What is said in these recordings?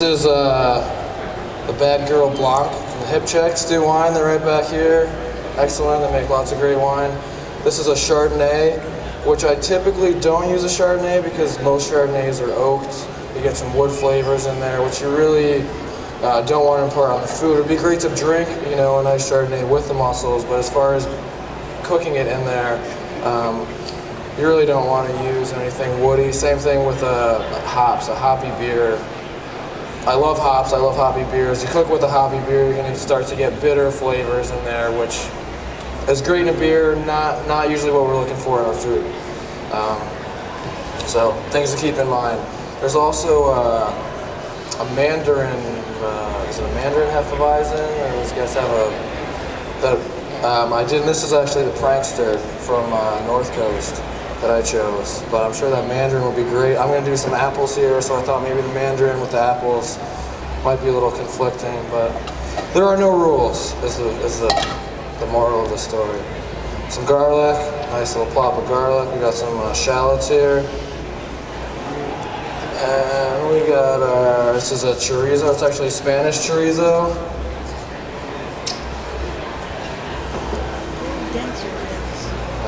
This is the Bad Girl Blanc from the Hip Check Stew Wine. They're right back here. Excellent. They make lots of great wine. This is a Chardonnay, which I typically don't use a Chardonnay because most Chardonnays are oaked. You get some wood flavors in there, which you really don't want to impart on the food. It would be great to drink, you know, a nice Chardonnay with the mussels, but as far as cooking it in there, you really don't want to use anything woody. Same thing with hops, a hoppy beer. I love hops, I love hoppy beers. You cook with a hoppy beer, you're going to start to get bitter flavors in there, which is great in a beer, not usually what we're looking for in our food. So, things to keep in mind. There's also a Mandarin, is it a Mandarin Hefeweizen? Or does you guys have this is actually the Prankster from North Coast that I chose, but I'm sure that Mandarin will be great. I'm going to do some apples here, so I thought maybe the Mandarin with the apples might be a little conflicting, but there are no rules, is the moral of the story. Some garlic, nice little plop of garlic. We got some shallots here. And we got this is a chorizo. It's actually Spanish chorizo.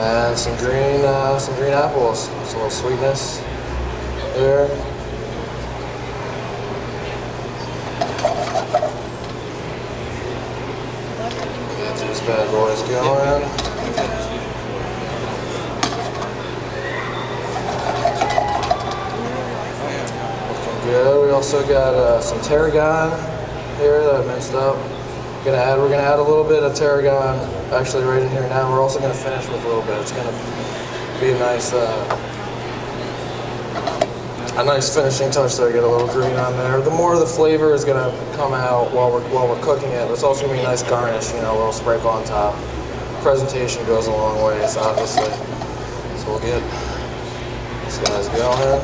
And some green apples. Some little sweetness here. Get these bad boys going. Looking good. We also got some tarragon here that I minced up. We're gonna add a little bit of tarragon actually right in here now. We're also gonna finish with a little bit. It's gonna be a nice finishing touch there. Get a little green on there. The more the flavor is gonna come out while we're cooking it. It's also gonna be a nice garnish, you know, a little sprinkle on top. Presentation goes a long ways, obviously. So we'll get these guys going.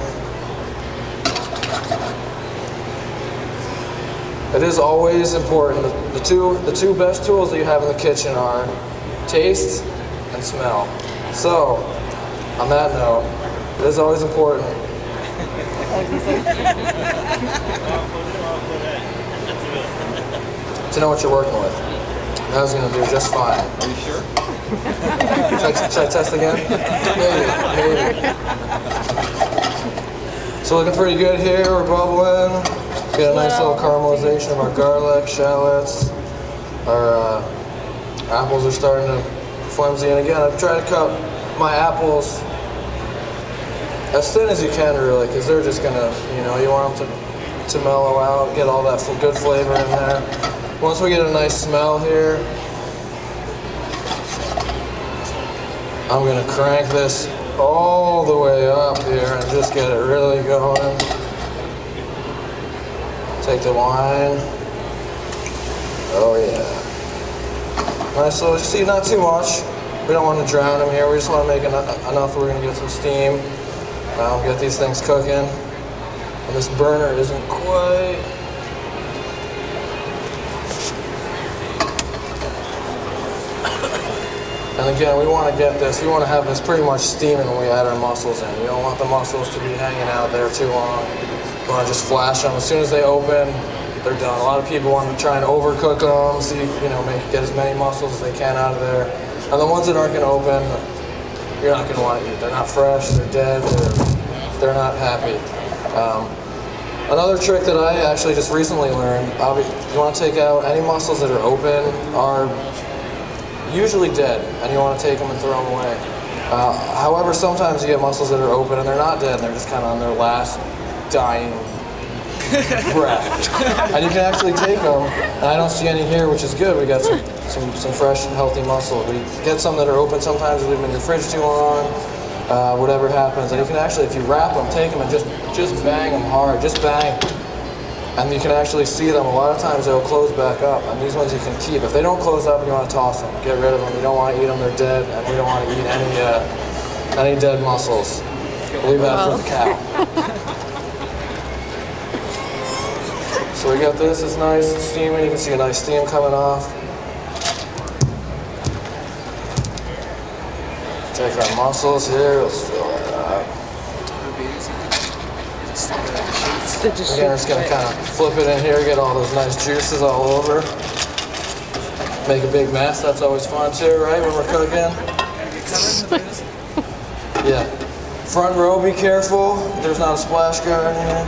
It is always important. The two best tools that you have in the kitchen are taste and smell. So, on that note, it is always important to know what you're working with. That was going to do just fine. Are you sure? Should I test again? Maybe. So looking pretty good here. We're bubbling. Get a nice little caramelization of our garlic, shallots. Our apples are starting to flimsy. And again, I've tried to cut my apples as thin as you can, really, because they're just gonna, you know, you want them to mellow out, get all that good flavor in there. Once we get a nice smell here, I'm gonna crank this all the way up here and just get it really going. Take the wine. Oh yeah. Nice little, see, not too much. We don't want to drown them here. We just want to make enough we're going to get some steam. Get these things cooking. And this burner isn't quite... And again, we want to have this pretty much steaming when we add our mussels in. We don't want the mussels to be hanging out there too long. We want to just flash them. As soon as they open, they're done. A lot of people want to try and overcook them, see, you know, get as many mussels as they can out of there. And the ones that aren't going to open, you're not going to want to eat. They're not fresh, they're dead, they're not happy. Another trick that I actually just recently learned, you want to take out any mussels that are open are usually dead, and you want to take them and throw them away. However, sometimes you get mussels that are open and they're not dead, and they're just kind of on their last dying breath. And you can actually take them, and I don't see any here, which is good. We got some fresh and healthy mussels. We get some that are open. Sometimes you leave them in your fridge too long, whatever happens. And you can actually, if you wrap them, take them and just bang them hard, just bang. And you can actually see them. A lot of times they'll close back up, and these ones you can keep. If they don't close up, you want to toss them. Get rid of them. You don't want to eat them. They're dead, and we don't want to eat any dead mussels. Leave that for the cow. So we got this, it's nice, it's steaming, you can see a nice steam coming off. Take our mussels here, let's fill that up. Again, we're just gonna kind of flip it in here, get all those nice juices all over. Make a big mess, that's always fun too, right, when we're cooking? Yeah. Front row, be careful. There's not a splash guard in here.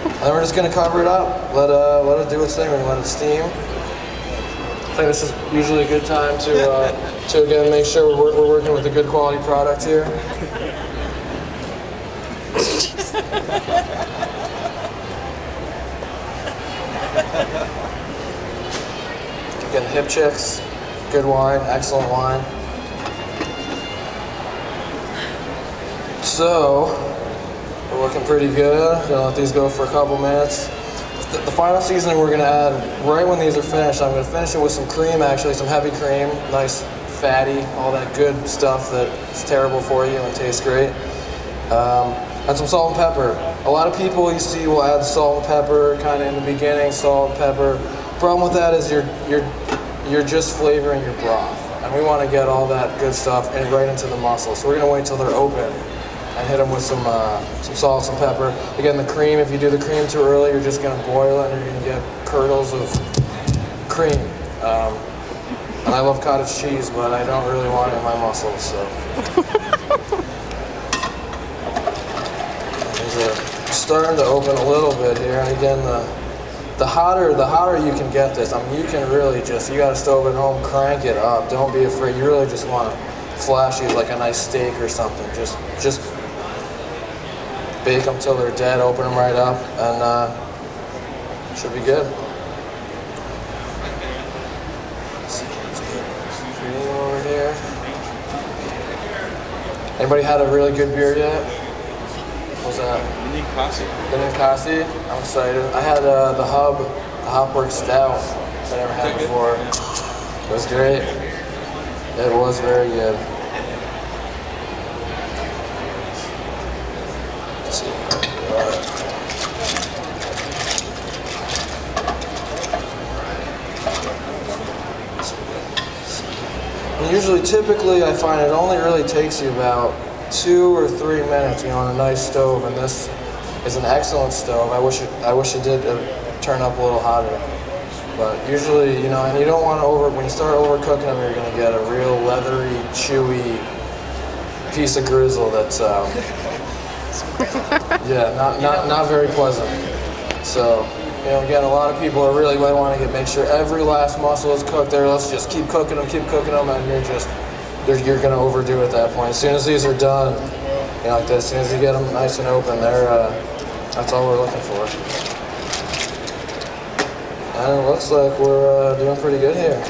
And then we're just gonna cover it up. Let it do its thing. We're gonna let it steam. I think this is usually a good time to again make sure we're working with a good quality product here. Again, Hip Chicks, good wine, excellent wine. So, we're looking pretty good. Gonna let these go for a couple minutes. The final seasoning we're gonna add right when these are finished. I'm gonna finish it with some cream, actually, some heavy cream, nice, fatty, all that good stuff that's terrible for you and tastes great. And some salt and pepper. A lot of people you see will add salt and pepper kind of in the beginning, salt and pepper. Problem with that is you're just flavoring your broth, and we want to get all that good stuff in right into the mussels. So we're gonna wait till they're open and hit them with some salt, some pepper. Again, the cream, if you do the cream too early, you're just gonna boil it and you're gonna get curdles of cream. And I love cottage cheese, but I don't really want it in my mussels, so. These are starting to open a little bit here, and again, the hotter you can get this, I mean, you can really just, you got a stove at home, crank it up. Don't be afraid. You really just want to flash these like a nice steak or something. Just bake them till they're dead, open them right up, and should be good. Cream over here. Anybody had a really good beer yet? What was that? Ninkasi. I'm excited. I had the Hopwork Stout that I never had before. It was great. It was very good. Let's see. And usually, typically, I find it only really takes you about 2 or 3 minutes, on a nice stove, and this is an excellent stove. I wish it did turn up a little hotter. But usually, and you don't want to when you start overcooking them, you're going to get a real leathery, chewy piece of grizzle that's, yeah, not very pleasant. So, again, a lot of people are really want to make sure every last mussel is cooked there. Let's just keep cooking them, and you're going to overdo it at that point. As soon as these are done, like this, as soon as you get them nice and open, that's all we're looking for. And it looks like we're doing pretty good here.